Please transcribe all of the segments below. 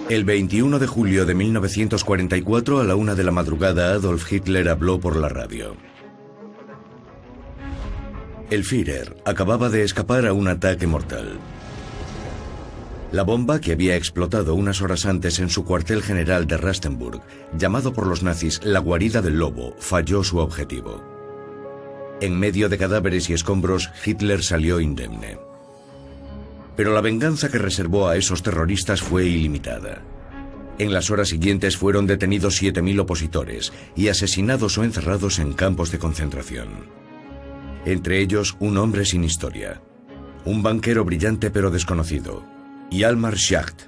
El 21 de julio de 1944, a la 1 de la madrugada, Adolf Hitler habló por la radio. El Führer acababa de escapar a un ataque mortal. La bomba, que había explotado unas horas antes en su cuartel general de Rastenburg, llamado por los nazis la guarida del lobo, falló su objetivo. En medio de cadáveres y escombros, Hitler salió indemne. Pero la venganza que reservó a esos terroristas fue ilimitada. En las horas siguientes fueron detenidos 7.000 opositores y asesinados o encerrados en campos de concentración. Entre ellos, un hombre sin historia. Un banquero brillante pero desconocido. Hjalmar Schacht.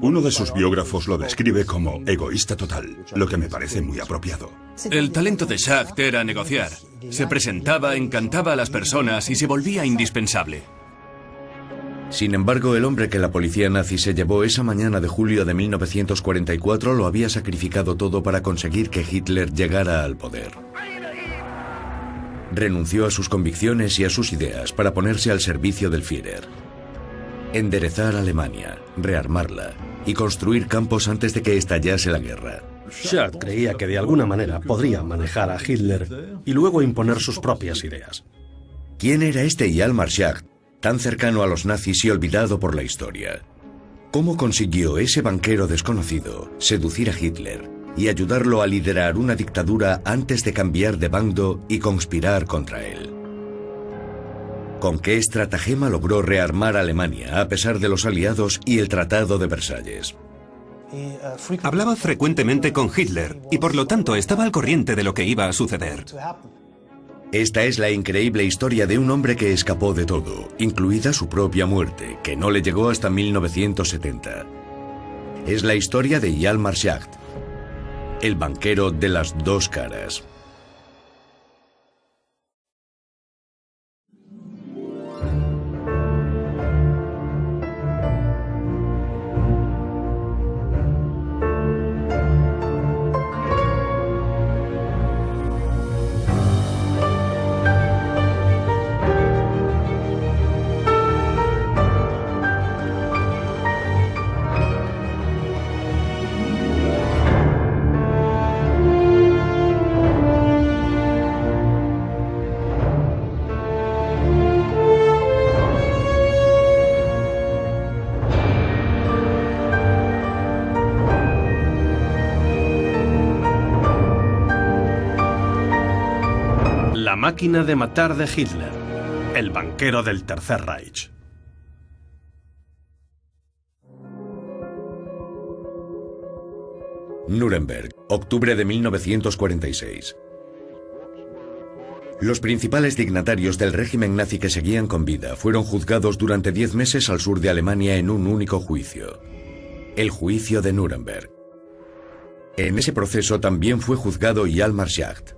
Uno de sus biógrafos lo describe como egoísta total, lo que me parece muy apropiado. El talento de Schacht era negociar. Se presentaba, encantaba a las personas y se volvía indispensable. Sin embargo, el hombre que la policía nazi se llevó esa mañana de julio de 1944 lo había sacrificado todo para conseguir que Hitler llegara al poder. Renunció a sus convicciones y a sus ideas para ponerse al servicio del Führer. Enderezar Alemania, rearmarla y construir campos antes de que estallase la guerra. Schacht creía que de alguna manera podría manejar a Hitler y luego imponer sus propias ideas. ¿Quién era este Hjalmar Schacht, tan cercano a los nazis y olvidado por la historia? ¿Cómo consiguió ese banquero desconocido seducir a Hitler y ayudarlo a liderar una dictadura antes de cambiar de bando y conspirar contra él? ¿Con qué estratagema logró rearmar Alemania a pesar de los aliados y el Tratado de Versalles? Hablaba frecuentemente con Hitler y por lo tanto estaba al corriente de lo que iba a suceder. Esta es la increíble historia de un hombre que escapó de todo, incluida su propia muerte, que no le llegó hasta 1970. Es la historia de Hjalmar Schacht, el banquero de las dos caras. La máquina de matar de Hitler, el banquero del Tercer Reich. Nuremberg, octubre de 1946. Los principales dignatarios del régimen nazi que seguían con vida fueron juzgados durante 10 meses al sur de Alemania en un único juicio. El juicio de Nuremberg. En ese proceso también fue juzgado Hjalmar Schacht.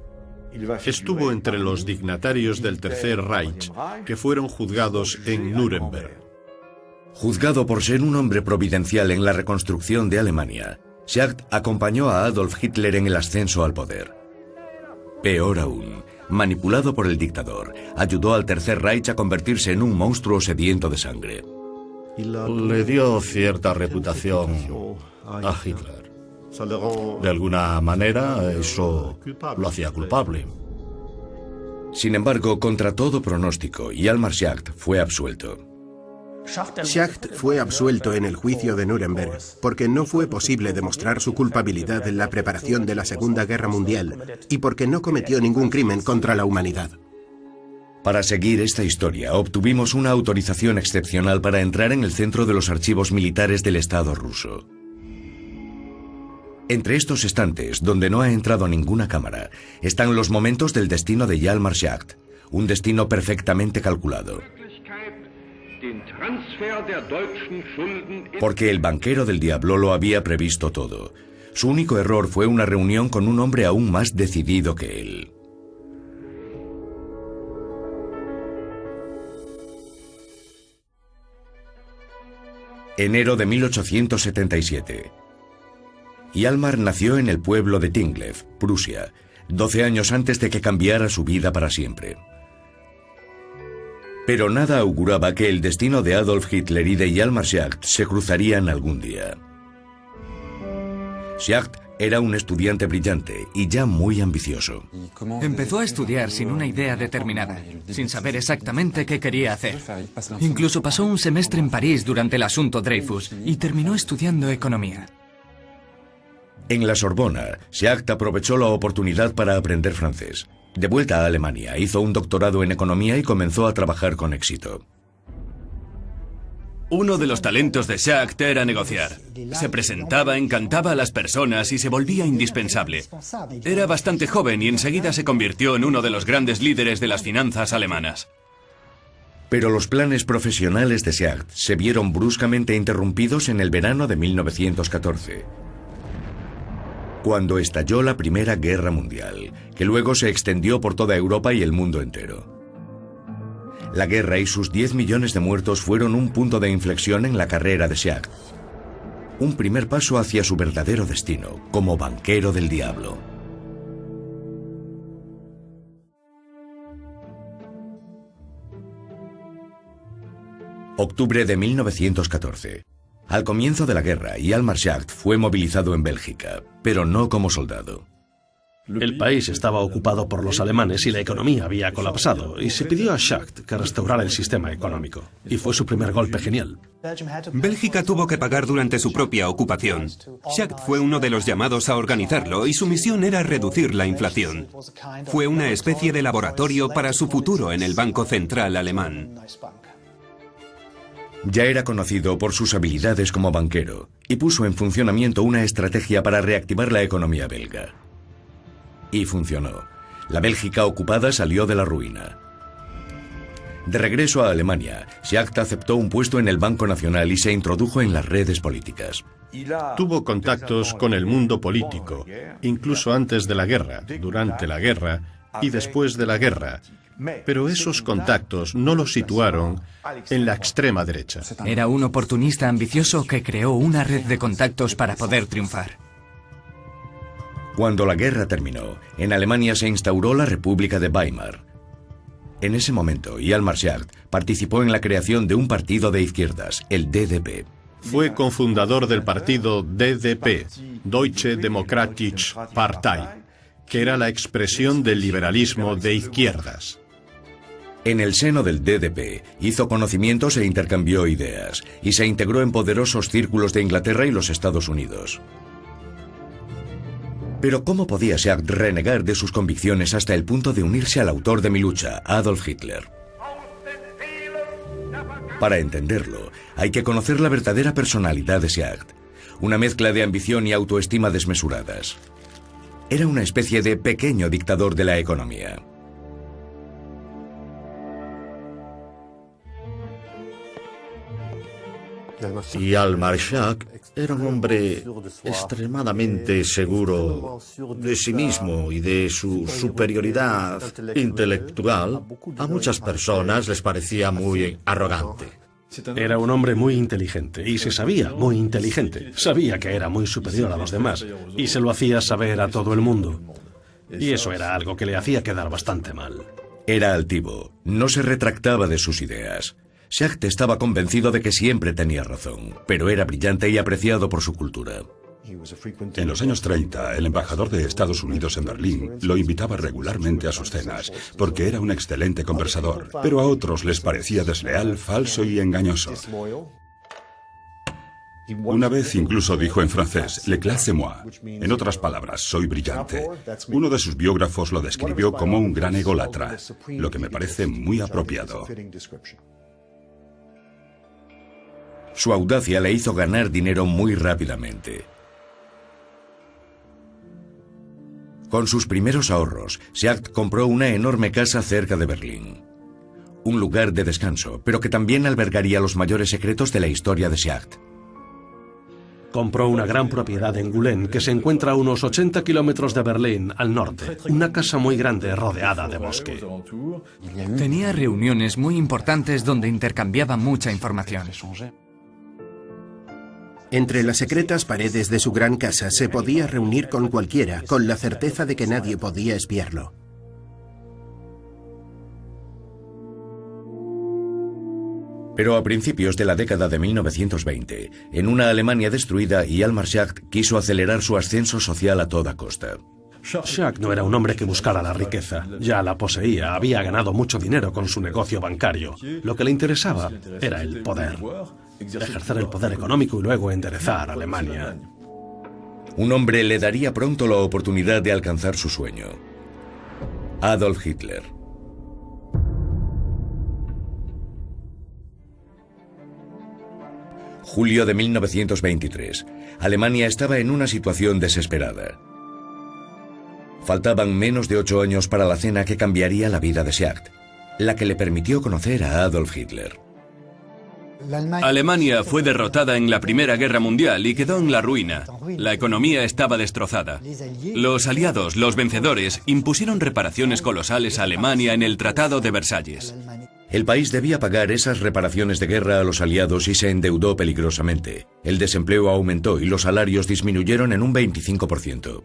Estuvo entre los dignatarios del Tercer Reich que fueron juzgados en Nuremberg. Juzgado por ser un hombre providencial en la reconstrucción de Alemania, Schacht acompañó a Adolf Hitler en el ascenso al poder. Peor aún, manipulado por el dictador, ayudó al Tercer Reich a convertirse en un monstruo sediento de sangre. Le dio cierta reputación a Hitler. De alguna manera, eso lo hacía culpable. Sin embargo, contra todo pronóstico, Hjalmar Schacht fue absuelto. Schacht fue absuelto en el juicio de Nuremberg porque no fue posible demostrar su culpabilidad en la preparación de la Segunda Guerra Mundial y porque no cometió ningún crimen contra la humanidad. Para seguir esta historia, obtuvimos una autorización excepcional para entrar en el centro de los archivos militares del Estado ruso. Entre estos estantes, donde no ha entrado ninguna cámara, están los momentos del destino de Hjalmar Schacht, un destino perfectamente calculado. Porque el banquero del diablo lo había previsto todo. Su único error fue una reunión con un hombre aún más decidido que él. Enero de 1877. Hjalmar nació en el pueblo de Tinglev, Prusia, 12 años antes de que cambiara su vida para siempre. Pero nada auguraba que el destino de Adolf Hitler y de Hjalmar Schacht se cruzarían algún día. Schacht era un estudiante brillante y ya muy ambicioso. Empezó a estudiar sin una idea determinada, sin saber exactamente qué quería hacer. Incluso pasó un semestre en París durante el asunto Dreyfus y terminó estudiando economía. En la Sorbona, Schacht aprovechó la oportunidad para aprender francés. De vuelta a Alemania, hizo un doctorado en economía y comenzó a trabajar con éxito. Uno de los talentos de Schacht era negociar. Se presentaba, encantaba a las personas y se volvía indispensable. Era bastante joven y enseguida se convirtió en uno de los grandes líderes de las finanzas alemanas. Pero los planes profesionales de Schacht se vieron bruscamente interrumpidos en el verano de 1914, cuando estalló la Primera Guerra Mundial, que luego se extendió por toda Europa y el mundo entero. La guerra y sus 10 millones de muertos fueron un punto de inflexión en la carrera de Schacht. Un primer paso hacia su verdadero destino, como banquero del diablo. Octubre de 1914. Al comienzo de la guerra, Hjalmar Schacht fue movilizado en Bélgica, pero no como soldado. El país estaba ocupado por los alemanes y la economía había colapsado, y se pidió a Schacht que restaurara el sistema económico. Y fue su primer golpe genial. Bélgica tuvo que pagar durante su propia ocupación. Schacht fue uno de los llamados a organizarlo y su misión era reducir la inflación. Fue una especie de laboratorio para su futuro en el Banco Central alemán. Ya era conocido por sus habilidades como banquero y puso en funcionamiento una estrategia para reactivar la economía belga. Y funcionó. La Bélgica ocupada salió de la ruina. De regreso a Alemania, Schacht aceptó un puesto en el Banco Nacional y se introdujo en las redes políticas. Tuvo contactos con el mundo político, incluso antes de la guerra, durante la guerra y después de la guerra. Pero esos contactos no lo situaron en la extrema derecha. Era un oportunista ambicioso que creó una red de contactos para poder triunfar. Cuando la guerra terminó, en Alemania se instauró la República de Weimar. En ese momento, Hjalmar Schacht participó en la creación de un partido de izquierdas, el DDP. Fue cofundador del partido DDP, Deutsche Demokratische Partei, que era la expresión del liberalismo de izquierdas. En el seno del DDP hizo conocimientos e intercambió ideas, y se integró en poderosos círculos de Inglaterra y los Estados Unidos. Pero ¿cómo podía Schacht renegar de sus convicciones hasta el punto de unirse al autor de mi lucha, Adolf Hitler? Para entenderlo, hay que conocer la verdadera personalidad de Schacht, una mezcla de ambición y autoestima desmesuradas. Era una especie de pequeño dictador de la economía. Hjalmar Schacht era un hombre extremadamente seguro de sí mismo y de su superioridad intelectual. A muchas personas les parecía muy arrogante. Era un hombre muy inteligente, y se sabía muy inteligente. Sabía que era muy superior a los demás, y se lo hacía saber a todo el mundo. Y eso era algo que le hacía quedar bastante mal. Era altivo, no se retractaba de sus ideas. Schacht estaba convencido de que siempre tenía razón, pero era brillante y apreciado por su cultura. En los años 30, el embajador de Estados Unidos en Berlín lo invitaba regularmente a sus cenas, porque era un excelente conversador, pero a otros les parecía desleal, falso y engañoso. Una vez incluso dijo en francés, «Le classe moi», en otras palabras, soy brillante. Uno de sus biógrafos lo describió como un gran ególatra, lo que me parece muy apropiado. Su audacia le hizo ganar dinero muy rápidamente. Con sus primeros ahorros, Schacht compró una enorme casa cerca de Berlín. Un lugar de descanso, pero que también albergaría los mayores secretos de la historia de Schacht. Compró una gran propiedad en Gülen, que se encuentra a unos 80 kilómetros de Berlín, al norte. Una casa muy grande rodeada de bosque. Tenía reuniones muy importantes donde intercambiaba mucha información. Entre las secretas paredes de su gran casa se podía reunir con cualquiera, con la certeza de que nadie podía espiarlo. Pero a principios de la década de 1920, en una Alemania destruida, Hjalmar Schacht quiso acelerar su ascenso social a toda costa. Schacht no era un hombre que buscara la riqueza, ya la poseía, había ganado mucho dinero con su negocio bancario. Lo que le interesaba era el poder, ejercer el poder económico y luego enderezar Alemania. Un hombre le daría pronto la oportunidad de alcanzar su sueño: Adolf Hitler. Julio de 1923. Alemania estaba en una situación desesperada. Faltaban menos de 8 años para la cena que cambiaría la vida de Schacht, la que le permitió conocer a Adolf Hitler. Alemania fue derrotada en la Primera Guerra Mundial y quedó en la ruina. La economía estaba destrozada. Los aliados, los vencedores, impusieron reparaciones colosales a Alemania en el Tratado de Versalles. El país debía pagar esas reparaciones de guerra a los aliados y se endeudó peligrosamente. El desempleo aumentó y los salarios disminuyeron en un 25%.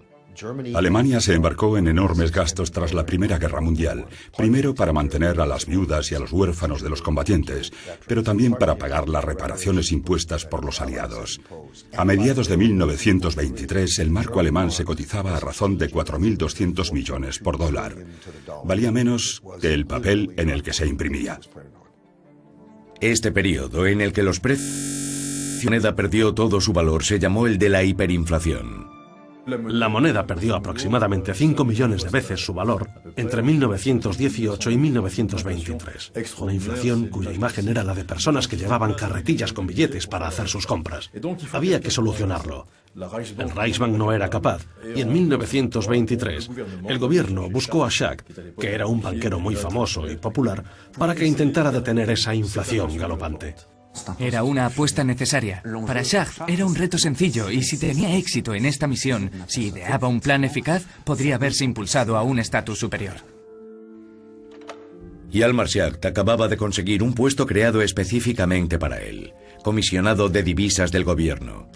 Alemania se embarcó en enormes gastos tras la Primera Guerra Mundial, primero para mantener a las viudas y a los huérfanos de los combatientes, pero también para pagar las reparaciones impuestas por los aliados. A mediados de 1923, el marco alemán se cotizaba a razón de 4.200 millones por dólar. Valía menos que el papel en el que se imprimía. Este periodo en el que los precios de la moneda perdió todo su valor se llamó el de la hiperinflación. La moneda perdió aproximadamente 5 millones de veces su valor entre 1918 y 1923. Una inflación cuya imagen era la de personas que llevaban carretillas con billetes para hacer sus compras. Había que solucionarlo. El Reichsbank no era capaz, y en 1923 el gobierno buscó a Schacht, que era un banquero muy famoso y popular, para que intentara detener esa inflación galopante. Era una apuesta necesaria. Para Schacht era un reto sencillo y si tenía éxito en esta misión, si ideaba un plan eficaz, podría haberse impulsado a un estatus superior. Hjalmar Schacht acababa de conseguir un puesto creado específicamente para él: comisionado de divisas del gobierno.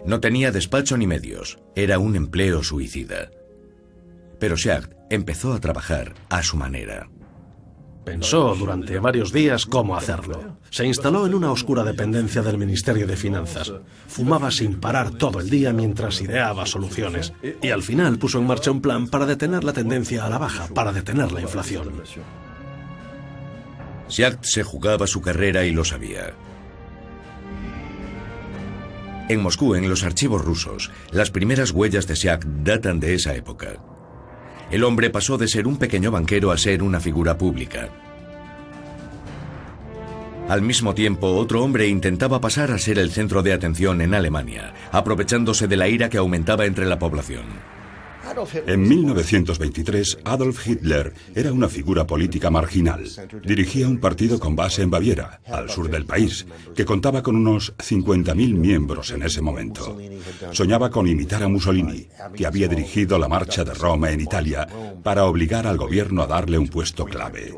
No tenía despacho ni medios, era un empleo suicida. Pero Schacht empezó a trabajar a su manera. Pensó durante varios días cómo hacerlo. Se instaló en una oscura dependencia del Ministerio de Finanzas. Fumaba sin parar todo el día mientras ideaba soluciones. Y al final puso en marcha un plan para detener la tendencia a la baja, para detener la inflación. Schacht se jugaba su carrera y lo sabía. En Moscú, en los archivos rusos, las primeras huellas de Schacht datan de esa época. El hombre pasó de ser un pequeño banquero a ser una figura pública. Al mismo tiempo, otro hombre intentaba pasar a ser el centro de atención en Alemania, aprovechándose de la ira que aumentaba entre la población. En 1923, Adolf Hitler era una figura política marginal. Dirigía un partido con base en Baviera, al sur del país, que contaba con unos 50.000 miembros en ese momento. Soñaba con imitar a Mussolini, que había dirigido la Marcha de Roma en Italia para obligar al gobierno a darle un puesto clave.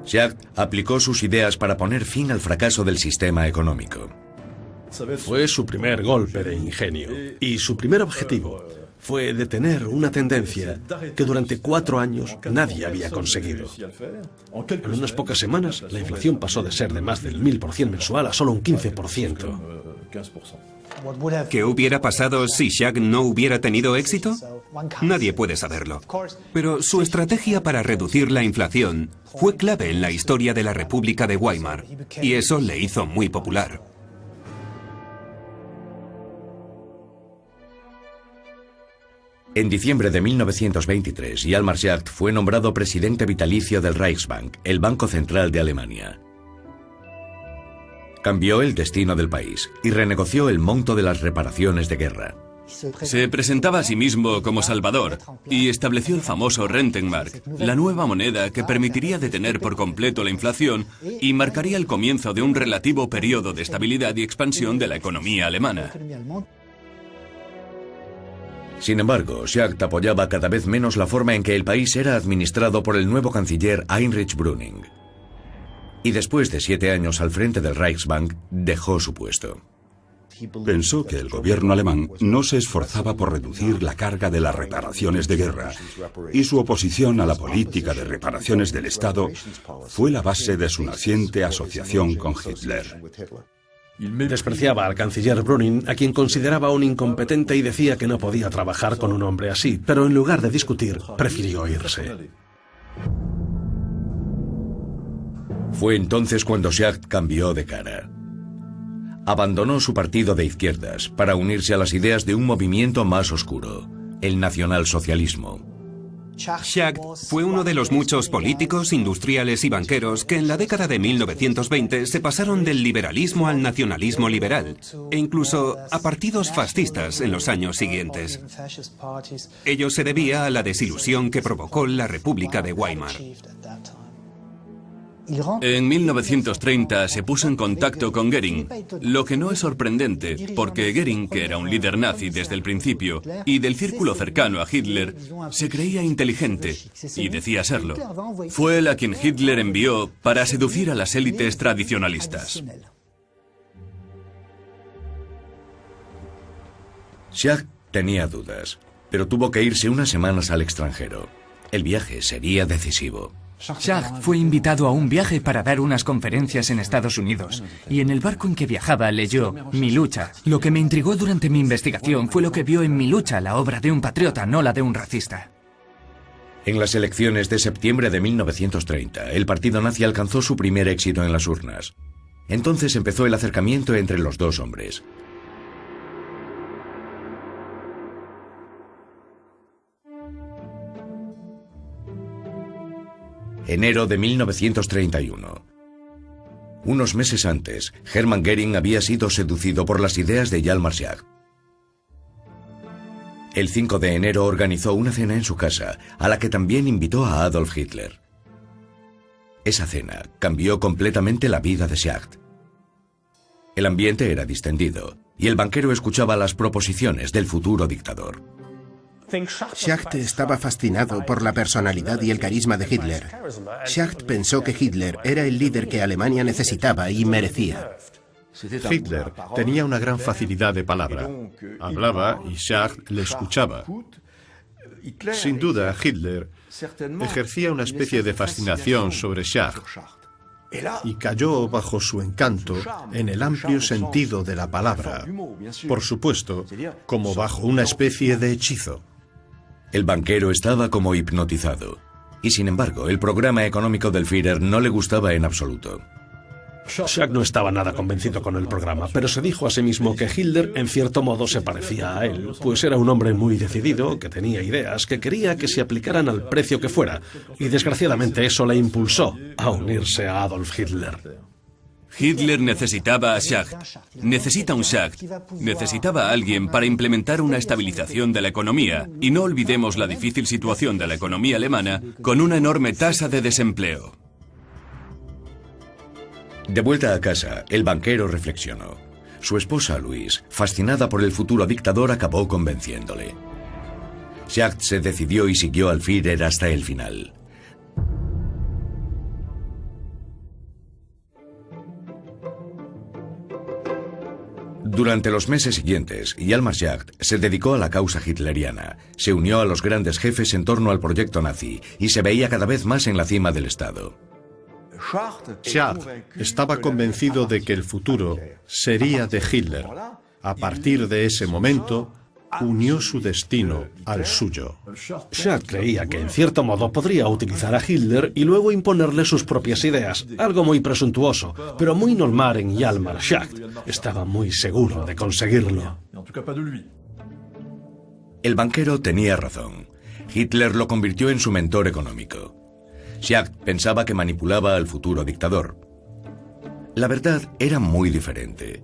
Schacht aplicó sus ideas para poner fin al fracaso del sistema económico. Fue su primer golpe de ingenio y su primer objetivo fue detener una tendencia que durante 4 años nadie había conseguido. En unas pocas semanas, la inflación pasó de ser de más del 1000% mensual a solo un 15%. ¿Qué hubiera pasado si Schacht no hubiera tenido éxito? Nadie puede saberlo. Pero su estrategia para reducir la inflación fue clave en la historia de la República de Weimar, y eso le hizo muy popular. En diciembre de 1923, Hjalmar Schacht fue nombrado presidente vitalicio del Reichsbank, el Banco Central de Alemania. Cambió el destino del país y renegoció el monto de las reparaciones de guerra. Se presentaba a sí mismo como Salvador y estableció el famoso Rentenmark, la nueva moneda que permitiría detener por completo la inflación y marcaría el comienzo de un relativo periodo de estabilidad y expansión de la economía alemana. Sin embargo, Schacht apoyaba cada vez menos la forma en que el país era administrado por el nuevo canciller Heinrich Brüning. Y después de 7 años al frente del Reichsbank, dejó su puesto. Pensó que el gobierno alemán no se esforzaba por reducir la carga de las reparaciones de guerra, y su oposición a la política de reparaciones del Estado fue la base de su naciente asociación con Hitler. Despreciaba al canciller Brüning, a quien consideraba un incompetente, y decía que no podía trabajar con un hombre así, pero en lugar de discutir, prefirió irse. Fue entonces cuando Schacht cambió de cara. Abandonó su partido de izquierdas para unirse a las ideas de un movimiento más oscuro, el nacionalsocialismo. Schacht fue uno de los muchos políticos, industriales y banqueros que en la década de 1920 se pasaron del liberalismo al nacionalismo liberal, e incluso a partidos fascistas en los años siguientes. Ello se debía a la desilusión que provocó la República de Weimar. En 1930 se puso en contacto con Göring, lo que no es sorprendente, porque Göring, que era un líder nazi desde el principio y del círculo cercano a Hitler, se creía inteligente, y decía serlo. Fue él a quien Hitler envió para seducir a las élites tradicionalistas. Schacht tenía dudas, pero tuvo que irse unas semanas al extranjero. El viaje sería decisivo. Schacht fue invitado a un viaje para dar unas conferencias en Estados Unidos, y en el barco en que viajaba leyó Mi lucha. Lo que me intrigó durante mi investigación fue lo que vio en Mi lucha, la obra de un patriota, no la de un racista. En las elecciones de septiembre de 1930, el partido nazi alcanzó su primer éxito en las urnas. Entonces empezó el acercamiento entre los dos hombres. Enero de 1931. Unos meses antes, Hermann Göring había sido seducido por las ideas de Hjalmar Schacht. El 5 de enero organizó una cena en su casa, a la que también invitó a Adolf Hitler. Esa cena cambió completamente la vida de Schacht. El ambiente era distendido, y el banquero escuchaba las proposiciones del futuro dictador. Schacht estaba fascinado por la personalidad y el carisma de Hitler. Schacht pensó que Hitler era el líder que Alemania necesitaba y merecía. Hitler tenía una gran facilidad de palabra. Hablaba y Schacht le escuchaba. Sin duda, Hitler ejercía una especie de fascinación sobre Schacht y cayó bajo su encanto en el amplio sentido de la palabra, por supuesto, como bajo una especie de hechizo. El banquero estaba como hipnotizado, y sin embargo, el programa económico del Führer no le gustaba en absoluto. Schacht no estaba nada convencido con el programa, pero se dijo a sí mismo que Hitler en cierto modo se parecía a él, pues era un hombre muy decidido, que tenía ideas, que quería que se aplicaran al precio que fuera, y desgraciadamente eso le impulsó a unirse a Adolf Hitler. Hitler necesitaba a Schacht. Necesita un Schacht. Necesitaba a alguien para implementar una estabilización de la economía, y no olvidemos la difícil situación de la economía alemana con una enorme tasa de desempleo. De vuelta a casa, el banquero reflexionó. Su esposa, Louise, fascinada por el futuro dictador, acabó convenciéndole. Schacht se decidió y siguió al Führer hasta el final. Durante los meses siguientes, Hjalmar Schacht se dedicó a la causa hitleriana, se unió a los grandes jefes en torno al proyecto nazi y se veía cada vez más en la cima del Estado. Schacht estaba convencido de que el futuro sería de Hitler. A partir de ese momento, unió su destino al suyo. Schacht creía que en cierto modo podría utilizar a Hitler y luego imponerle sus propias ideas, algo muy presuntuoso, pero muy normal en Hjalmar Schacht. Estaba muy seguro de conseguirlo. El banquero tenía razón. Hitler lo convirtió en su mentor económico. Schacht pensaba que manipulaba al futuro dictador. La verdad era muy diferente.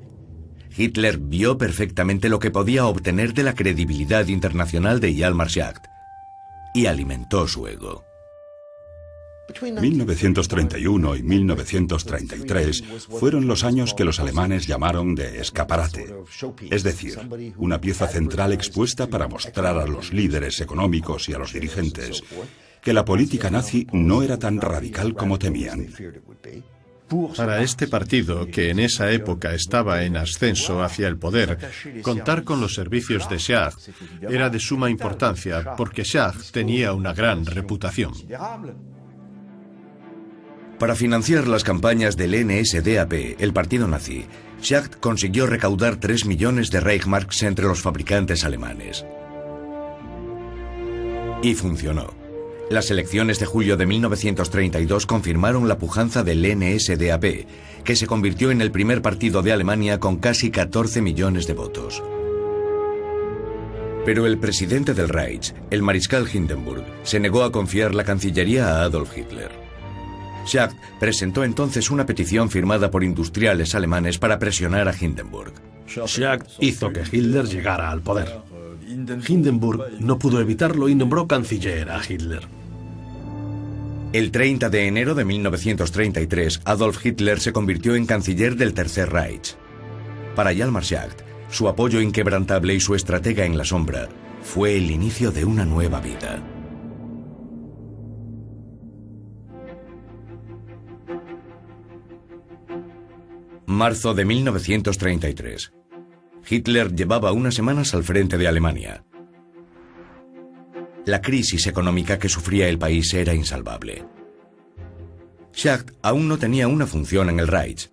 Hitler vio perfectamente lo que podía obtener de la credibilidad internacional de Hjalmar Schacht y alimentó su ego. 1931 y 1933 fueron los años que los alemanes llamaron de escaparate, es decir, una pieza central expuesta para mostrar a los líderes económicos y a los dirigentes que la política nazi no era tan radical como temían. Para este partido, que en esa época estaba en ascenso hacia el poder, contar con los servicios de Schacht era de suma importancia porque Schacht tenía una gran reputación. Para financiar las campañas del NSDAP, el partido nazi, Schacht consiguió recaudar 3 millones de Reichsmarks entre los fabricantes alemanes. Y funcionó. Las elecciones de julio de 1932 confirmaron la pujanza del NSDAP, que se convirtió en el primer partido de Alemania con casi 14 millones de votos. Pero el presidente del Reich, el mariscal Hindenburg, se negó a confiar la Cancillería a Adolf Hitler. Schacht presentó entonces una petición firmada por industriales alemanes para presionar a Hindenburg. Schacht hizo que Hitler llegara al poder. Hindenburg no pudo evitarlo y nombró canciller a Hitler. El 30 de enero de 1933, Adolf Hitler se convirtió en canciller del Tercer Reich. Para Hjalmar Schacht, su apoyo inquebrantable y su estratega en la sombra fue el inicio de una nueva vida. Marzo de 1933. Hitler llevaba unas semanas al frente de Alemania. La crisis económica que sufría el país era insalvable. Schacht aún no tenía una función en el Reich.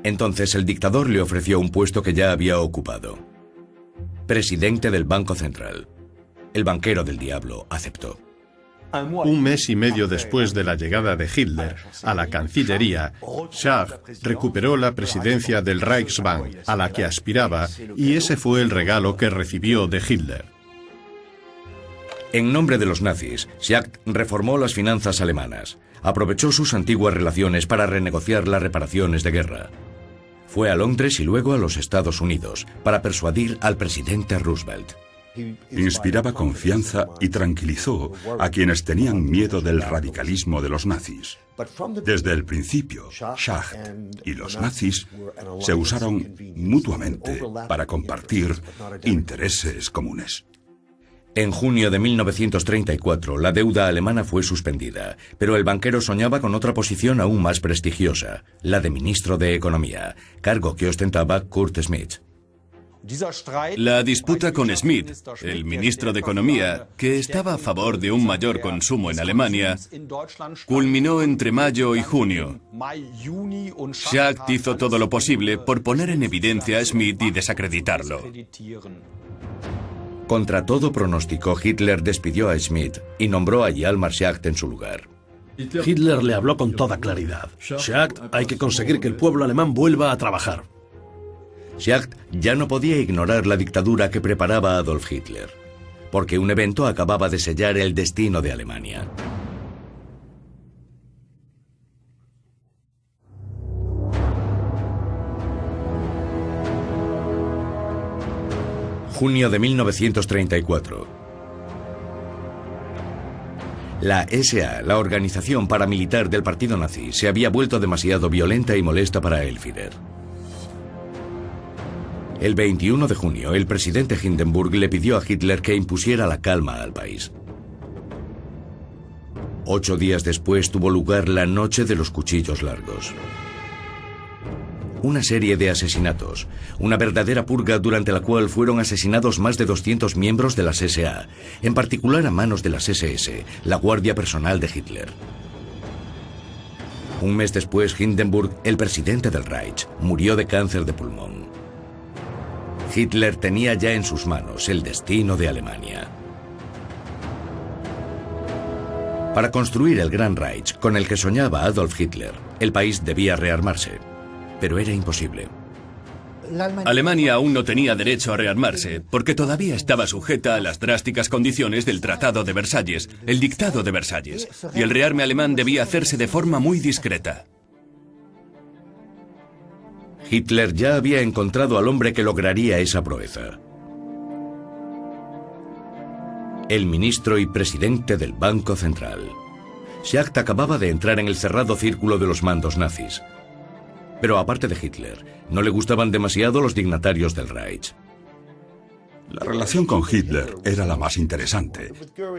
Entonces el dictador le ofreció un puesto que ya había ocupado: presidente del Banco Central. El banquero del diablo aceptó. Un mes y medio después de la llegada de Hitler a la Cancillería, Schacht recuperó la presidencia del Reichsbank, a la que aspiraba, y ese fue el regalo que recibió de Hitler. En nombre de los nazis, Schacht reformó las finanzas alemanas. Aprovechó sus antiguas relaciones para renegociar las reparaciones de guerra. Fue a Londres y luego a los Estados Unidos para persuadir al presidente Roosevelt. Inspiraba confianza y tranquilizó a quienes tenían miedo del radicalismo de los nazis. Desde el principio, Schacht y los nazis se usaron mutuamente para compartir intereses comunes. En junio de 1934, la deuda alemana fue suspendida, pero el banquero soñaba con otra posición aún más prestigiosa, la de ministro de Economía, cargo que ostentaba Kurt Schmidt. La disputa con Schmidt, el ministro de Economía, que estaba a favor de un mayor consumo en Alemania, culminó entre mayo y junio. Schacht hizo todo lo posible por poner en evidencia a Schmidt y desacreditarlo. Contra todo pronóstico, Hitler despidió a Schmidt y nombró a Hjalmar Schacht en su lugar. Hitler le habló con toda claridad. Schacht, hay que conseguir que el pueblo alemán vuelva a trabajar. Schacht ya no podía ignorar la dictadura que preparaba Adolf Hitler, porque un evento acababa de sellar el destino de Alemania. Junio de 1934. La SA, la organización paramilitar del partido nazi, se había vuelto demasiado violenta y molesta para el Führer. El 21 de junio, el presidente Hindenburg le pidió a Hitler que impusiera la calma al país. 8 días después tuvo lugar la Noche de los Cuchillos Largos. Una serie de asesinatos, una verdadera purga durante la cual fueron asesinados más de 200 miembros de las SA, en particular a manos de las SS, la guardia personal de Hitler. Un mes después, Hindenburg, el presidente del Reich, murió de cáncer de pulmón. Hitler tenía ya en sus manos el destino de Alemania. Para construir el Gran Reich, con el que soñaba Adolf Hitler, el país debía rearmarse. Pero era imposible. Alemania aún no tenía derecho a rearmarse, porque todavía estaba sujeta a las drásticas condiciones del Tratado de Versalles, el Dictado de Versalles, y el rearme alemán debía hacerse de forma muy discreta. Hitler ya había encontrado al hombre que lograría esa proeza. El ministro y presidente del Banco Central. Schacht acababa de entrar en el cerrado círculo de los mandos nazis. Pero aparte de Hitler, no le gustaban demasiado los dignatarios del Reich. La relación con Hitler era la más interesante.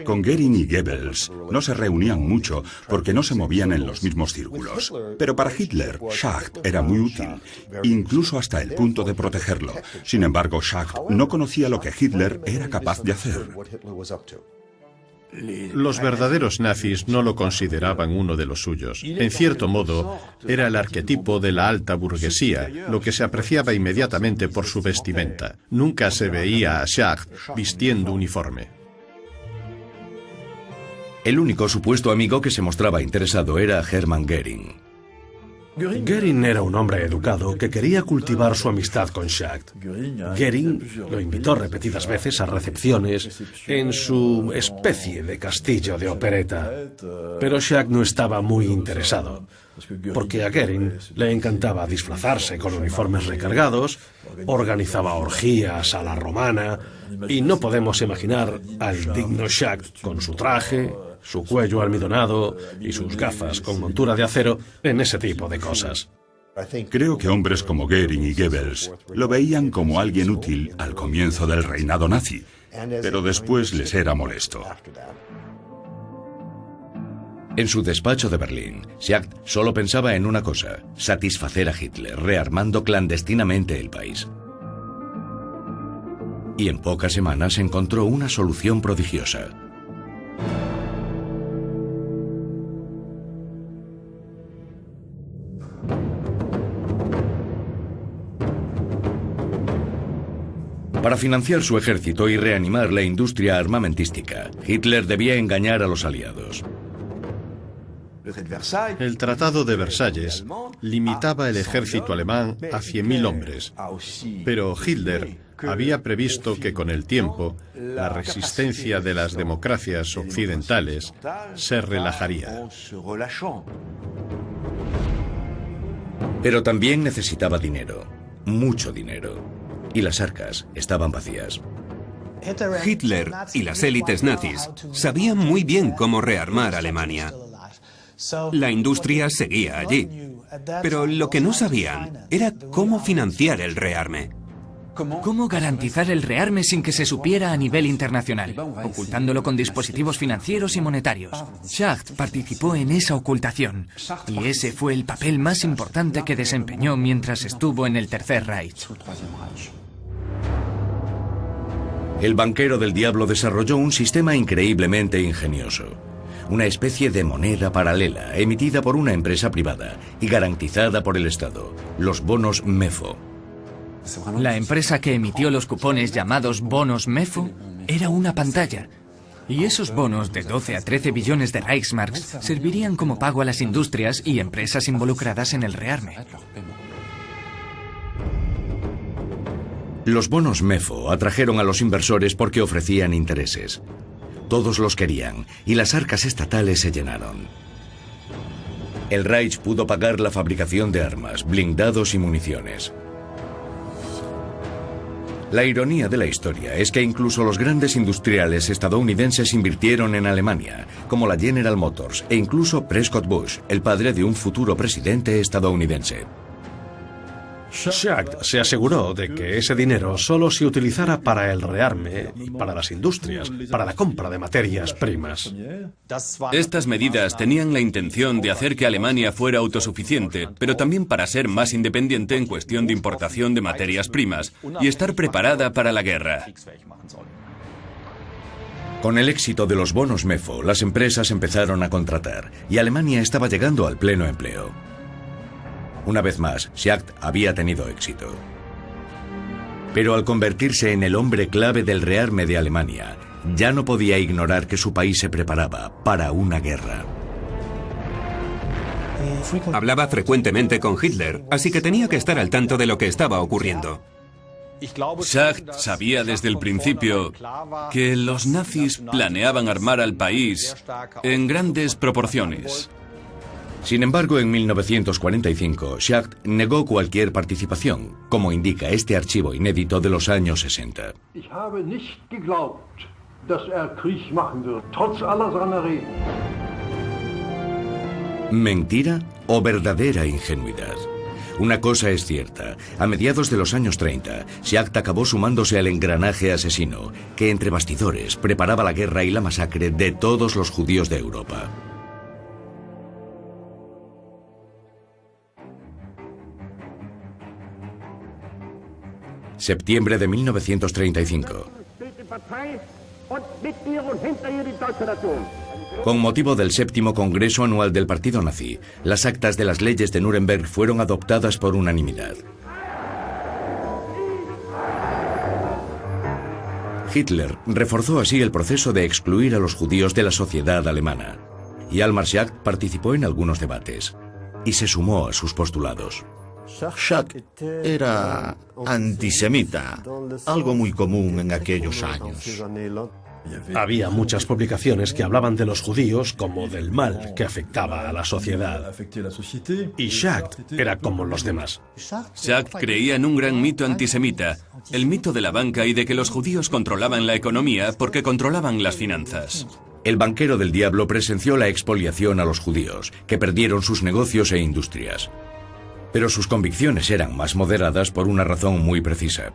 Con Goering y Goebbels no se reunían mucho porque no se movían en los mismos círculos. Pero para Hitler, Schacht era muy útil, incluso hasta el punto de protegerlo. Sin embargo, Schacht no conocía lo que Hitler era capaz de hacer. Los verdaderos nazis no lo consideraban uno de los suyos. En cierto modo, era el arquetipo de la alta burguesía, lo que se apreciaba inmediatamente por su vestimenta. Nunca se veía a Schacht vistiendo uniforme. El único supuesto amigo que se mostraba interesado era Hermann Göring. Goering era un hombre educado que quería cultivar su amistad con Schacht. Goering lo invitó repetidas veces a recepciones en su especie de castillo de opereta. Pero Schacht no estaba muy interesado, porque a Goering le encantaba disfrazarse con uniformes recargados, organizaba orgías a la romana, y no podemos imaginar al digno Schacht con su traje, su cuello almidonado y sus gafas con montura de acero en ese tipo de cosas. Creo que hombres como Goering y Goebbels lo veían como alguien útil al comienzo del reinado nazi, pero después les era molesto. En su despacho de Berlín, Schacht solo pensaba en una cosa: satisfacer a Hitler, rearmando clandestinamente el país. Y en pocas semanas encontró una solución prodigiosa. Para financiar su ejército y reanimar la industria armamentística, Hitler debía engañar a los aliados. El Tratado de Versalles limitaba el ejército alemán a 100.000 hombres, pero Hitler había previsto que con el tiempo la resistencia de las democracias occidentales se relajaría. Pero también necesitaba dinero, mucho dinero, y las arcas estaban vacías. Hitler y las élites nazis sabían muy bien cómo rearmar Alemania. La industria seguía allí, pero lo que no sabían era cómo financiar el rearme. ¿Cómo garantizar el rearme sin que se supiera a nivel internacional, ocultándolo con dispositivos financieros y monetarios? Schacht participó en esa ocultación, y ese fue el papel más importante que desempeñó mientras estuvo en el Tercer Reich. El banquero del diablo desarrolló un sistema increíblemente ingenioso. Una especie de moneda paralela emitida por una empresa privada y garantizada por el Estado, los bonos MEFO. La empresa que emitió los cupones llamados bonos MEFO era una pantalla, y esos bonos de 12 a 13 billones de Reichsmarks servirían como pago a las industrias y empresas involucradas en el rearme. Los bonos MEFO atrajeron a los inversores porque ofrecían intereses. Todos los querían y las arcas estatales se llenaron. El Reich pudo pagar la fabricación de armas, blindados y municiones. La ironía de la historia es que incluso los grandes industriales estadounidenses invirtieron en Alemania, como la General Motors e incluso Prescott Bush, el padre de un futuro presidente estadounidense. Schacht se aseguró de que ese dinero solo se utilizara para el rearme y para las industrias, para la compra de materias primas. Estas medidas tenían la intención de hacer que Alemania fuera autosuficiente, pero también para ser más independiente en cuestión de importación de materias primas y estar preparada para la guerra. Con el éxito de los bonos MEFO, las empresas empezaron a contratar y Alemania estaba llegando al pleno empleo. Una vez más, Schacht había tenido éxito. Pero al convertirse en el hombre clave del rearme de Alemania, ya no podía ignorar que su país se preparaba para una guerra. Hablaba frecuentemente con Hitler, así que tenía que estar al tanto de lo que estaba ocurriendo. Schacht sabía desde el principio que los nazis planeaban armar al país en grandes proporciones. Sin embargo, en 1945, Schacht negó cualquier participación, como indica este archivo inédito de los años 60. ¿Mentira o verdadera ingenuidad? Una cosa es cierta, a mediados de los años 30, Schacht acabó sumándose al engranaje asesino, que entre bastidores preparaba la guerra y la masacre de todos los judíos de Europa. Septiembre de 1935. Con motivo del 7º Congreso Anual del Partido Nazi, las actas de las leyes de Nuremberg fueron adoptadas por unanimidad. Hitler reforzó así el proceso de excluir a los judíos de la sociedad alemana, y Hjalmar Schacht participó en algunos debates, y se sumó a sus postulados. Schacht era antisemita, algo muy común en aquellos años. Había muchas publicaciones que hablaban de los judíos como del mal que afectaba a la sociedad. Y Schacht era como los demás. Schacht creía en un gran mito antisemita, el mito de la banca y de que los judíos controlaban la economía porque controlaban las finanzas. El banquero del diablo presenció la expoliación a los judíos, que perdieron sus negocios e industrias. Pero sus convicciones eran más moderadas por una razón muy precisa.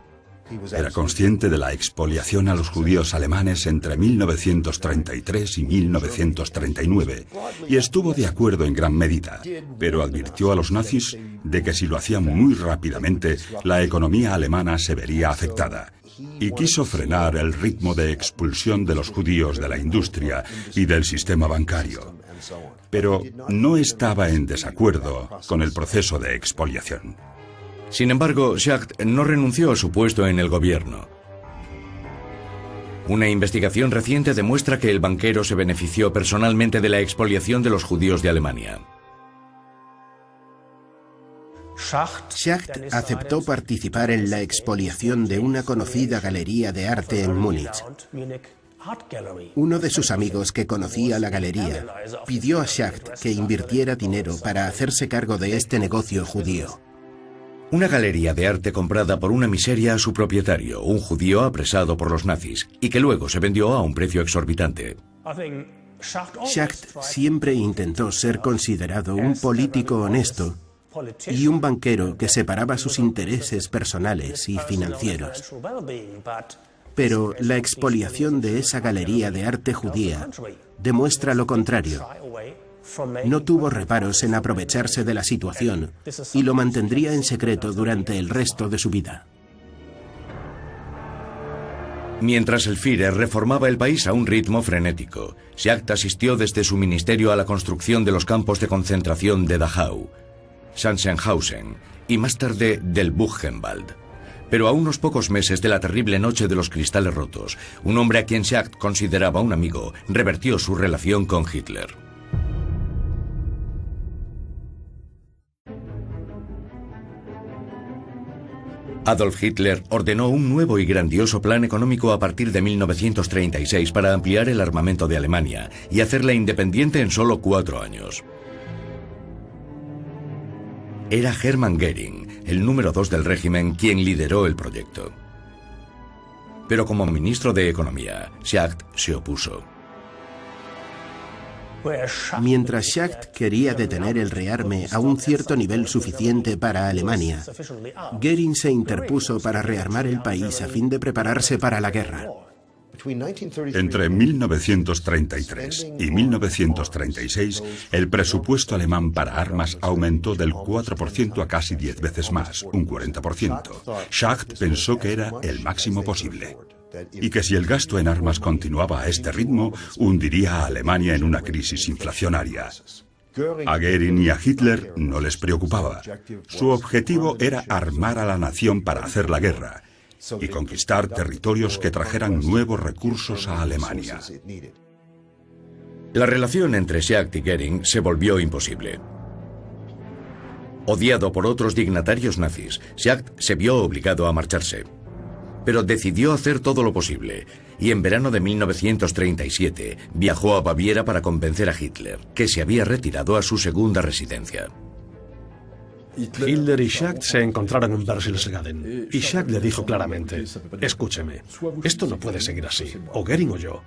Era consciente de la expoliación a los judíos alemanes entre 1933 y 1939 y estuvo de acuerdo en gran medida, pero advirtió a los nazis de que si lo hacían muy rápidamente, la economía alemana se vería afectada, y quiso frenar el ritmo de expulsión de los judíos de la industria y del sistema bancario. Pero no estaba en desacuerdo con el proceso de expoliación. Sin embargo, Schacht no renunció a su puesto en el gobierno. Una investigación reciente demuestra que el banquero se benefició personalmente de la expoliación de los judíos de Alemania. Schacht aceptó participar en la expoliación de una conocida galería de arte en Múnich. Uno de sus amigos que conocía la galería pidió a Schacht que invirtiera dinero para hacerse cargo de este negocio judío. Una galería de arte comprada por una miseria a su propietario, un judío apresado por los nazis, y que luego se vendió a un precio exorbitante. Schacht siempre intentó ser considerado un político honesto y un banquero que separaba sus intereses personales y financieros. Pero la expoliación de esa galería de arte judía demuestra lo contrario. No tuvo reparos en aprovecharse de la situación y lo mantendría en secreto durante el resto de su vida. Mientras el Führer reformaba el país a un ritmo frenético, Schacht asistió desde su ministerio a la construcción de los campos de concentración de Dachau, Sachsenhausen y más tarde del Buchenwald. Pero a unos pocos meses de la terrible noche de los cristales rotos, un hombre a quien Schacht consideraba un amigo revertió su relación con Hitler. Adolf Hitler ordenó un nuevo y grandioso plan económico a partir de 1936 para ampliar el armamento de Alemania y hacerla independiente en solo 4 años. Era Hermann Göring, el número 2 del régimen, quien lideró el proyecto. Pero como ministro de Economía, Schacht se opuso. Mientras Schacht quería detener el rearme a un cierto nivel suficiente para Alemania, Göring se interpuso para rearmar el país a fin de prepararse para la guerra. Entre 1933 y 1936, el presupuesto alemán para armas aumentó del 4% a casi 10 veces más, un 40%. Schacht pensó que era el máximo posible y que si el gasto en armas continuaba a este ritmo, hundiría a Alemania en una crisis inflacionaria. A Göring y a Hitler no les preocupaba. Su objetivo era armar a la nación para hacer la guerra y conquistar territorios que trajeran nuevos recursos a Alemania. La relación entre Schacht y Göring se volvió imposible. Odiado por otros dignatarios nazis, Schacht se vio obligado a marcharse. Pero decidió hacer todo lo posible, y en verano de 1937 viajó a Baviera para convencer a Hitler, que se había retirado a su segunda residencia. Hitler y Schacht se encontraron en Berchtesgaden y Schacht le dijo claramente: escúcheme, esto no puede seguir así, o Göring o yo.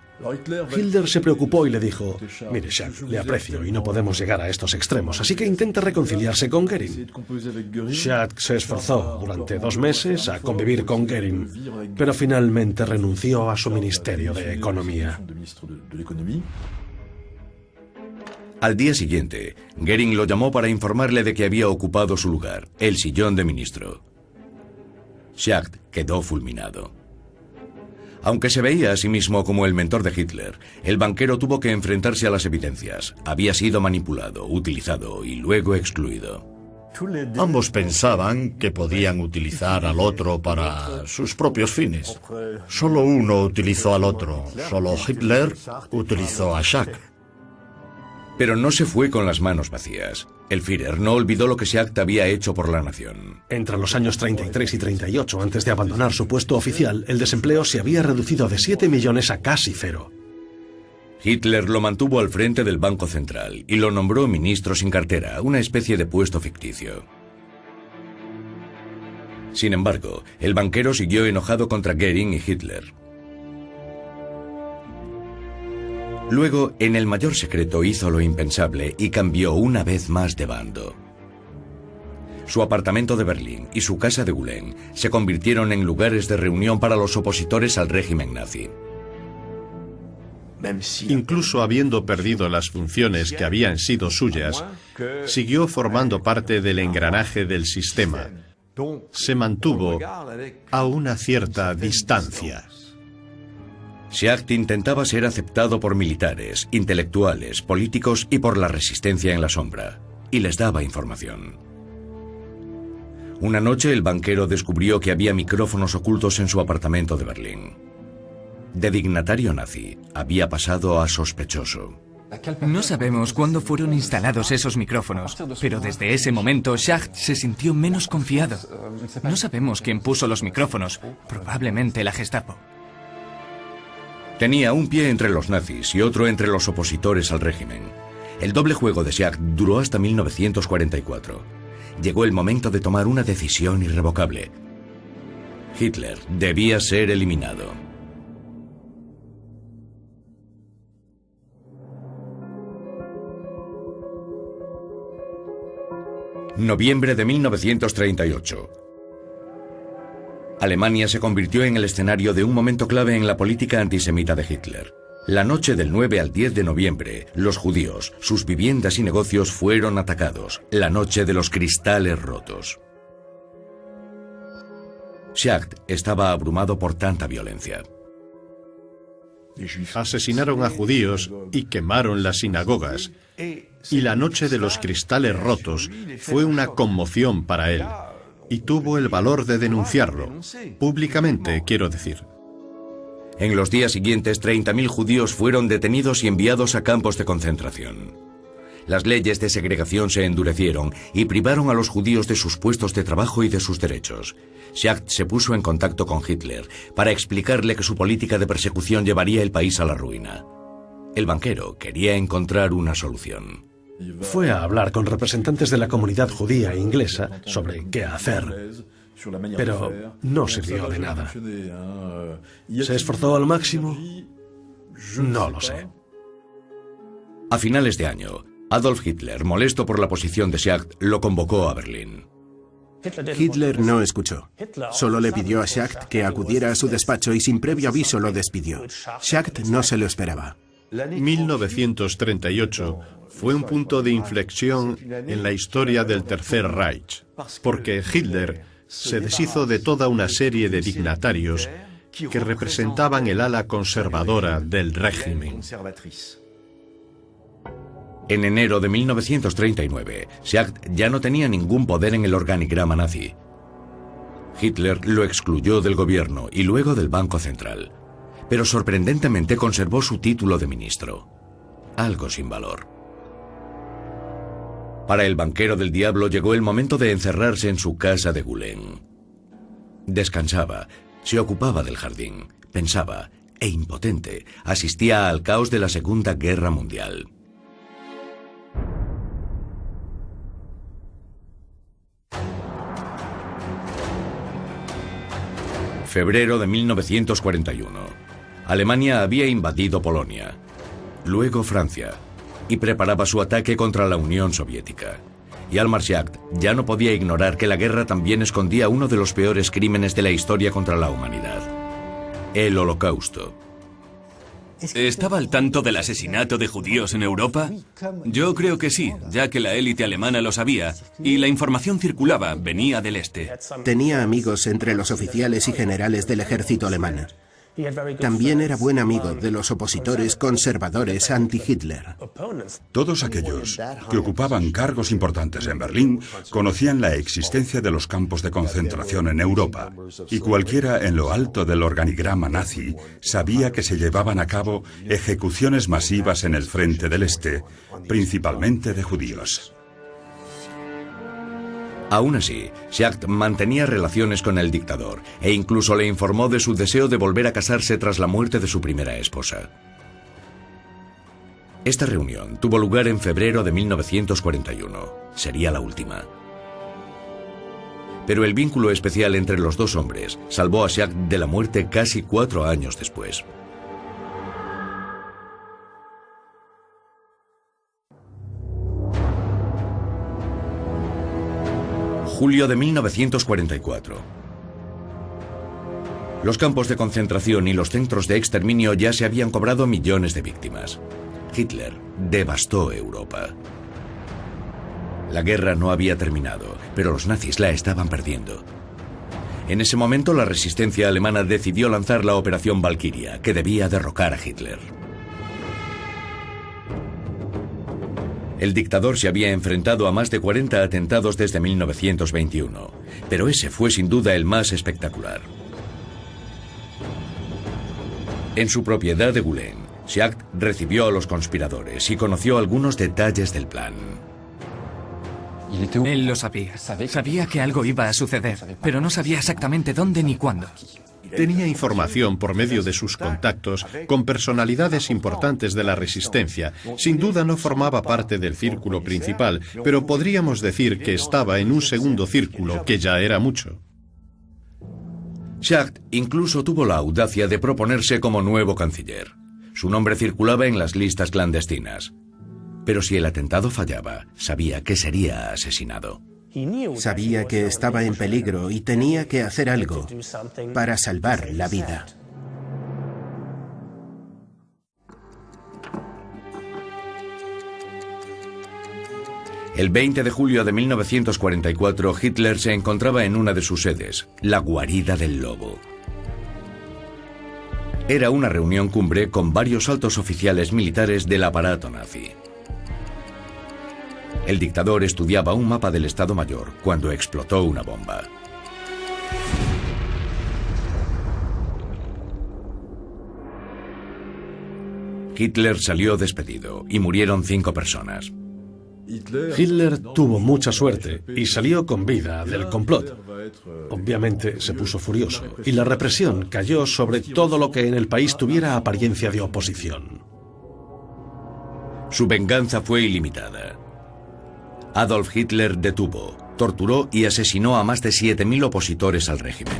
Hitler se preocupó y le dijo: mire, Schacht, le aprecio y no podemos llegar a estos extremos, así que intenta reconciliarse con Göring. Schacht se esforzó durante 2 meses a convivir con Göring, pero finalmente renunció a su Ministerio de Economía. Al día siguiente, Göring lo llamó para informarle de que había ocupado su lugar, el sillón de ministro. Schacht quedó fulminado. Aunque se veía a sí mismo como el mentor de Hitler, el banquero tuvo que enfrentarse a las evidencias. Había sido manipulado, utilizado y luego excluido. Ambos pensaban que podían utilizar al otro para sus propios fines. Solo uno utilizó al otro, solo Hitler utilizó a Schacht. Pero no se fue con las manos vacías. El Führer no olvidó lo que Schacht había hecho por la nación. Entre los años 33 y 38, antes de abandonar su puesto oficial, el desempleo se había reducido de 7 millones a casi 0. Hitler lo mantuvo al frente del Banco Central y lo nombró ministro sin cartera, una especie de puesto ficticio. Sin embargo, el banquero siguió enojado contra Göring y Hitler. Luego, en el mayor secreto, hizo lo impensable y cambió una vez más de bando. Su apartamento de Berlín y su casa de Gülen se convirtieron en lugares de reunión para los opositores al régimen nazi. Incluso habiendo perdido las funciones que habían sido suyas, siguió formando parte del engranaje del sistema. Se mantuvo a una cierta distancia. Schacht intentaba ser aceptado por militares, intelectuales, políticos y por la resistencia en la sombra, y les daba información. Una noche el banquero descubrió que había micrófonos ocultos en su apartamento de Berlín. De dignatario nazi, había pasado a sospechoso. No sabemos cuándo fueron instalados esos micrófonos, pero desde ese momento Schacht se sintió menos confiado. No sabemos quién puso los micrófonos, probablemente la Gestapo. Tenía un pie entre los nazis y otro entre los opositores al régimen. El doble juego de Schacht duró hasta 1944. Llegó el momento de tomar una decisión irrevocable. Hitler debía ser eliminado. Noviembre de 1938. Alemania se convirtió en el escenario de un momento clave en la política antisemita de Hitler. La noche del 9 al 10 de noviembre, los judíos, sus viviendas y negocios fueron atacados. La noche de los cristales rotos. Schacht estaba abrumado por tanta violencia. Asesinaron a judíos y quemaron las sinagogas. Y la noche de los cristales rotos fue una conmoción para él. Y tuvo el valor de denunciarlo, públicamente, quiero decir. En los días siguientes, 30.000 judíos fueron detenidos y enviados a campos de concentración. Las leyes de segregación se endurecieron y privaron a los judíos de sus puestos de trabajo y de sus derechos. Schacht se puso en contacto con Hitler para explicarle que su política de persecución llevaría el país a la ruina. El banquero quería encontrar una solución. Fue a hablar con representantes de la comunidad judía e inglesa sobre qué hacer, pero no sirvió de nada. ¿Se esforzó al máximo? No lo sé. A finales de año, Adolf Hitler, molesto por la posición de Schacht, lo convocó a Berlín. Hitler no escuchó. Solo le pidió a Schacht que acudiera a su despacho y sin previo aviso lo despidió. Schacht no se lo esperaba. 1938 fue un punto de inflexión en la historia del Tercer Reich, porque Hitler se deshizo de toda una serie de dignatarios que representaban el ala conservadora del régimen. En enero de 1939, Schacht ya no tenía ningún poder en el organigrama nazi. Hitler lo excluyó del gobierno y luego del Banco Central, pero sorprendentemente conservó su título de ministro, algo sin valor. Para el banquero del diablo llegó el momento de encerrarse en su casa de Gülen. Descansaba, se ocupaba del jardín, pensaba, e impotente, asistía al caos de la Segunda Guerra Mundial. Febrero de 1941. Alemania había invadido Polonia, luego Francia, y preparaba su ataque contra la Unión Soviética. Hjalmar Schacht ya no podía ignorar que la guerra también escondía uno de los peores crímenes de la historia contra la humanidad: el Holocausto. ¿Estaba al tanto del asesinato de judíos en Europa? Yo creo que sí, ya que la élite alemana lo sabía, y la información circulaba, venía del este. Tenía amigos entre los oficiales y generales del ejército alemán. También era buen amigo de los opositores conservadores anti-Hitler. Todos aquellos que ocupaban cargos importantes en Berlín conocían la existencia de los campos de concentración en Europa, y cualquiera en lo alto del organigrama nazi sabía que se llevaban a cabo ejecuciones masivas en el frente del este, principalmente de judíos. Aún así, Schacht mantenía relaciones con el dictador e incluso le informó de su deseo de volver a casarse tras la muerte de su primera esposa. Esta reunión tuvo lugar en febrero de 1941. Sería la última. Pero el vínculo especial entre los dos hombres salvó a Schacht de la muerte casi 4 años después. Julio de 1944. Los campos de concentración y los centros de exterminio ya se habían cobrado millones de víctimas. Hitler devastó Europa. La guerra no había terminado, pero los nazis la estaban perdiendo. En ese momento, la resistencia alemana decidió lanzar la Operación Valquiria, que debía derrocar a Hitler. El dictador se había enfrentado a más de 40 atentados desde 1921, pero ese fue sin duda el más espectacular. En su propiedad de Gülen, Schacht recibió a los conspiradores y conoció algunos detalles del plan. Él lo sabía. Sabía que algo iba a suceder, pero no sabía exactamente dónde ni cuándo. Tenía información por medio de sus contactos con personalidades importantes de la resistencia. Sin duda no formaba parte del círculo principal, pero podríamos decir que estaba en un segundo círculo, que ya era mucho. Schacht incluso tuvo la audacia de proponerse como nuevo canciller. Su nombre circulaba en las listas clandestinas. Pero si el atentado fallaba, sabía que sería asesinado. Sabía que estaba en peligro y tenía que hacer algo para salvar la vida. El 20 de julio de 1944, Hitler se encontraba en una de sus sedes, la Guarida del Lobo. Era una reunión cumbre con varios altos oficiales militares del aparato nazi. El dictador estudiaba un mapa del Estado Mayor cuando explotó una bomba. Hitler salió despedido y murieron 5 personas. Hitler tuvo mucha suerte y salió con vida del complot. Obviamente se puso furioso y la represión cayó sobre todo lo que en el país tuviera apariencia de oposición. Su venganza fue ilimitada. Adolf Hitler detuvo, torturó y asesinó a más de 7.000 opositores al régimen.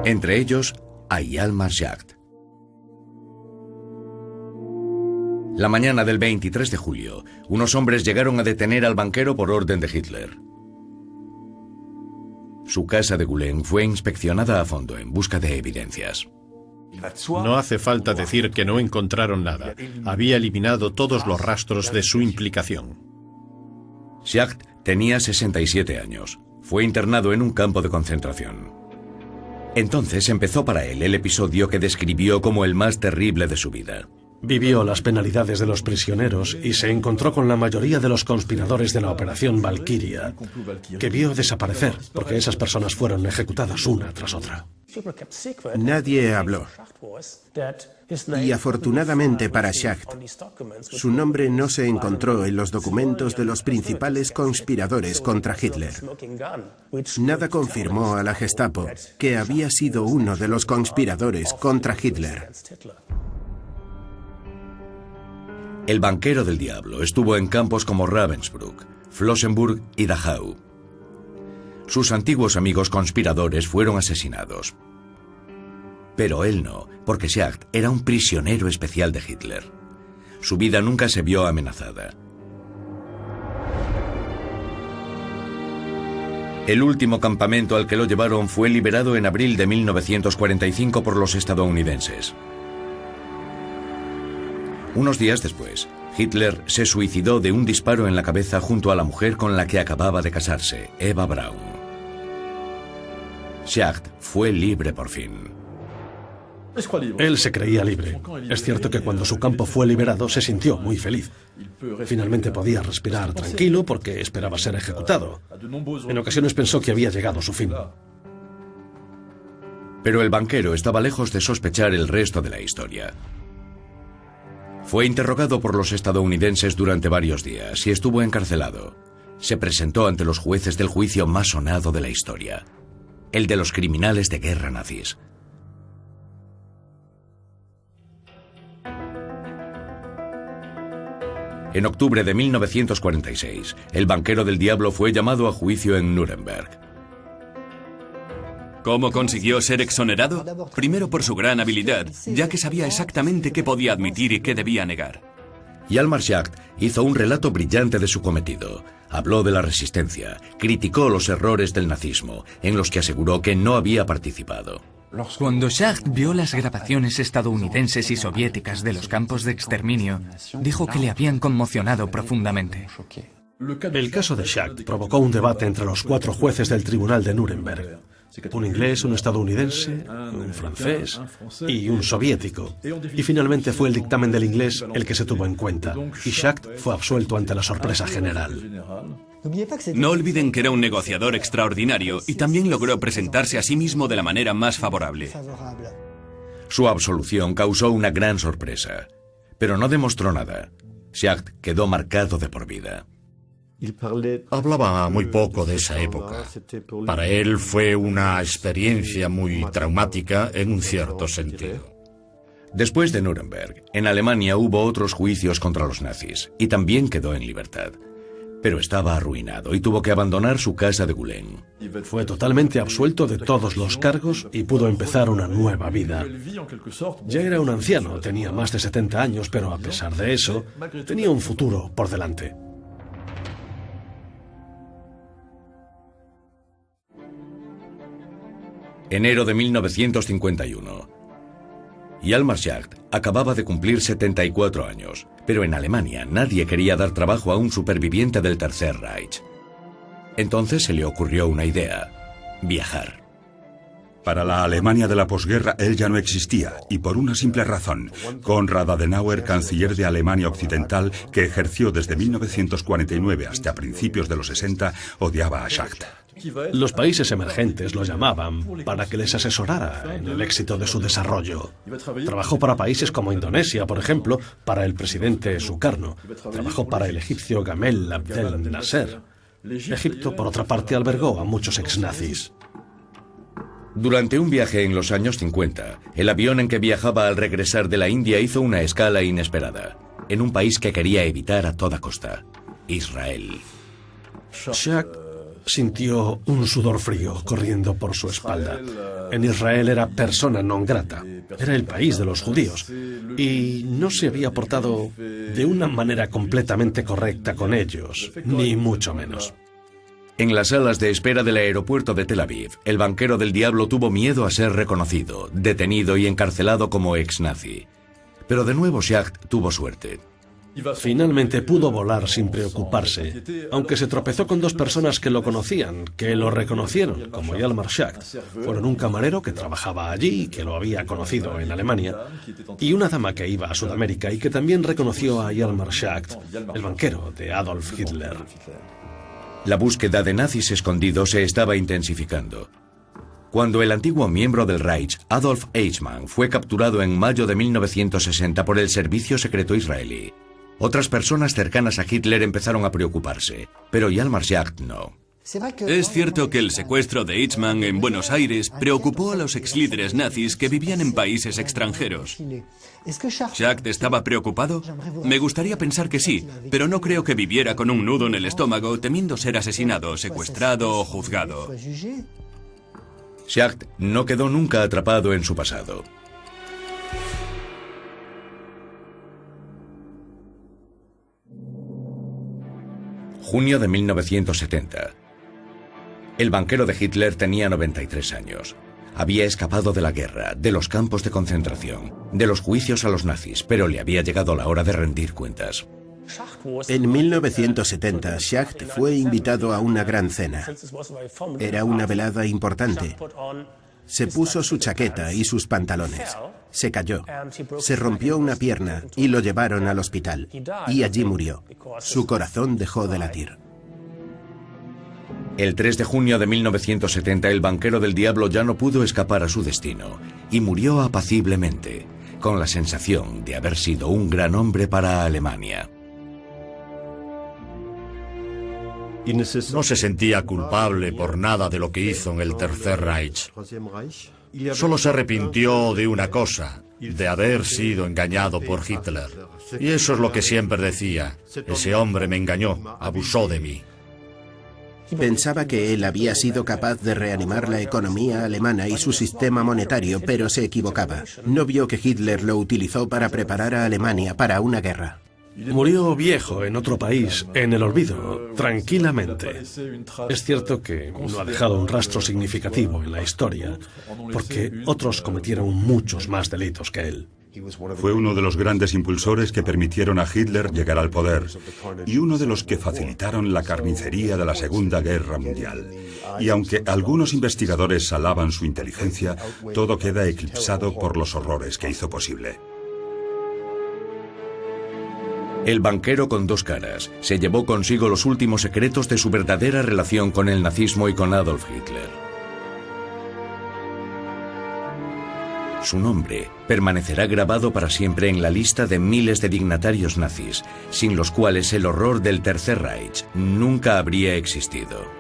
Entre ellos, a Hjalmar Schacht. La mañana del 23 de julio, unos hombres llegaron a detener al banquero por orden de Hitler. Su casa de Gülen fue inspeccionada a fondo en busca de evidencias. No hace falta decir que no encontraron nada. Había eliminado todos los rastros de su implicación. Schacht tenía 67 años. Fue internado en un campo de concentración. Entonces empezó para él el episodio que describió como el más terrible de su vida. Vivió las penalidades de los prisioneros y se encontró con la mayoría de los conspiradores de la Operación Valquiria, que vio desaparecer porque esas personas fueron ejecutadas una tras otra. Nadie habló. Y afortunadamente para Schacht, su nombre no se encontró en los documentos de los principales conspiradores contra Hitler. Nada confirmó a la Gestapo que había sido uno de los conspiradores contra Hitler. El banquero del diablo estuvo en campos como Ravensbrück, Flossenbürg y Dachau. Sus antiguos amigos conspiradores fueron asesinados. Pero él no, porque Schacht era un prisionero especial de Hitler. Su vida nunca se vio amenazada. El último campamento al que lo llevaron fue liberado en abril de 1945 por los estadounidenses. Unos días después, Hitler se suicidó de un disparo en la cabeza junto a la mujer con la que acababa de casarse, Eva Braun. Schacht fue libre por fin. Él se creía libre. Es cierto que cuando su campo fue liberado se sintió muy feliz. Finalmente podía respirar tranquilo porque esperaba ser ejecutado. En ocasiones pensó que había llegado su fin. Pero el banquero estaba lejos de sospechar el resto de la historia. Fue interrogado por los estadounidenses durante varios días y estuvo encarcelado. Se presentó ante los jueces del juicio más sonado de la historia, el de los criminales de guerra nazis. En octubre de 1946, el banquero del diablo fue llamado a juicio en Nuremberg. ¿Cómo consiguió ser exonerado? Primero por su gran habilidad, ya que sabía exactamente qué podía admitir y qué debía negar. Hjalmar Schacht hizo un relato brillante de su cometido. Habló de la resistencia, criticó los errores del nazismo, en los que aseguró que no había participado. Cuando Schacht vio las grabaciones estadounidenses y soviéticas de los campos de exterminio, dijo que le habían conmocionado profundamente. El caso de Schacht provocó un debate entre los 4 jueces del tribunal de Nuremberg. Un inglés, un estadounidense, un francés y un soviético. Y finalmente fue el dictamen del inglés el que se tuvo en cuenta, y Schacht fue absuelto ante la sorpresa general. No olviden que era un negociador extraordinario y también logró presentarse a sí mismo de la manera más favorable. Su absolución causó una gran sorpresa, pero no demostró nada. Schacht quedó marcado de por vida. Hablaba muy poco de esa época. Para él fue una experiencia muy traumática en un cierto sentido. Después de Nuremberg, en Alemania hubo otros juicios contra los nazis y también quedó en libertad. Pero estaba arruinado y tuvo que abandonar su casa de Gulen. Fue totalmente absuelto de todos los cargos y pudo empezar una nueva vida. Ya era un anciano, tenía más de 70 años, pero a pesar de eso, tenía un futuro por delante. Enero de 1951. Hjalmar Schacht acababa de cumplir 74 años, pero en Alemania nadie quería dar trabajo a un superviviente del Tercer Reich. Entonces se le ocurrió una idea: viajar. Para la Alemania de la posguerra él ya no existía, y por una simple razón. Konrad Adenauer, canciller de Alemania Occidental, que ejerció desde 1949 hasta principios de los 60, odiaba a Schacht. Los países emergentes lo llamaban para que les asesorara en el éxito de su desarrollo. Trabajó para países como Indonesia, por ejemplo, para el presidente Sukarno. Trabajó para el egipcio Gamal Abdel Nasser. Egipto, por otra parte, albergó a muchos exnazis. Durante un viaje en los años 50, el avión en que viajaba al regresar de la India hizo una escala inesperada, en un país que quería evitar a toda costa: Israel. Schacht sintió un sudor frío corriendo por su espalda. En Israel era persona non grata. Era el país de los judíos. Y no se había portado de una manera completamente correcta con ellos, ni mucho menos. En las salas de espera del aeropuerto de Tel Aviv, el banquero del diablo tuvo miedo a ser reconocido, detenido y encarcelado como ex-nazi. Pero de nuevo Schacht tuvo suerte. Finalmente pudo volar sin preocuparse, aunque se tropezó con 2 personas que lo conocían, que lo reconocieron como Hjalmar Schacht. Fueron un camarero que trabajaba allí, que lo había conocido en Alemania, y una dama que iba a Sudamérica y que también reconoció a Hjalmar Schacht, el banquero de Adolf Hitler. La búsqueda de nazis escondidos se estaba intensificando. Cuando el antiguo miembro del Reich, Adolf Eichmann, fue capturado en mayo de 1960 por el servicio secreto israelí, otras personas cercanas a Hitler empezaron a preocuparse, pero Hjalmar Schacht no. Es cierto que el secuestro de Eichmann en Buenos Aires preocupó a los exlíderes nazis que vivían en países extranjeros. ¿Schacht estaba preocupado? Me gustaría pensar que sí, pero no creo que viviera con un nudo en el estómago temiendo ser asesinado, secuestrado o juzgado. Schacht no quedó nunca atrapado en su pasado. Junio de 1970. El banquero de Hitler tenía 93 años. Había escapado de la guerra, de los campos de concentración, de los juicios a los nazis, pero le había llegado la hora de rendir cuentas. En 1970, Schacht fue invitado a una gran cena. Era una velada importante. Se puso su chaqueta y sus pantalones. Se cayó. Se rompió una pierna y lo llevaron al hospital. Y allí murió. Su corazón dejó de latir. El 3 de junio de 1970, el banquero del diablo ya no pudo escapar a su destino y murió apaciblemente, con la sensación de haber sido un gran hombre para Alemania. No se sentía culpable por nada de lo que hizo en el Tercer Reich. Solo se arrepintió de una cosa, de haber sido engañado por Hitler. Y eso es lo que siempre decía: ese hombre me engañó, abusó de mí. Pensaba que él había sido capaz de reanimar la economía alemana y su sistema monetario, pero se equivocaba. No vio que Hitler lo utilizó para preparar a Alemania para una guerra. Murió viejo en otro país, en el olvido, tranquilamente. Es cierto que no ha dejado un rastro significativo en la historia, porque otros cometieron muchos más delitos que él. Fue uno de los grandes impulsores que permitieron a Hitler llegar al poder y uno de los que facilitaron la carnicería de la Segunda Guerra Mundial. Y aunque algunos investigadores alaban su inteligencia, todo queda eclipsado por los horrores que hizo posible. El banquero con dos caras se llevó consigo los últimos secretos de su verdadera relación con el nazismo y con Adolf Hitler. Su nombre permanecerá grabado para siempre en la lista de miles de dignatarios nazis, sin los cuales el horror del Tercer Reich nunca habría existido.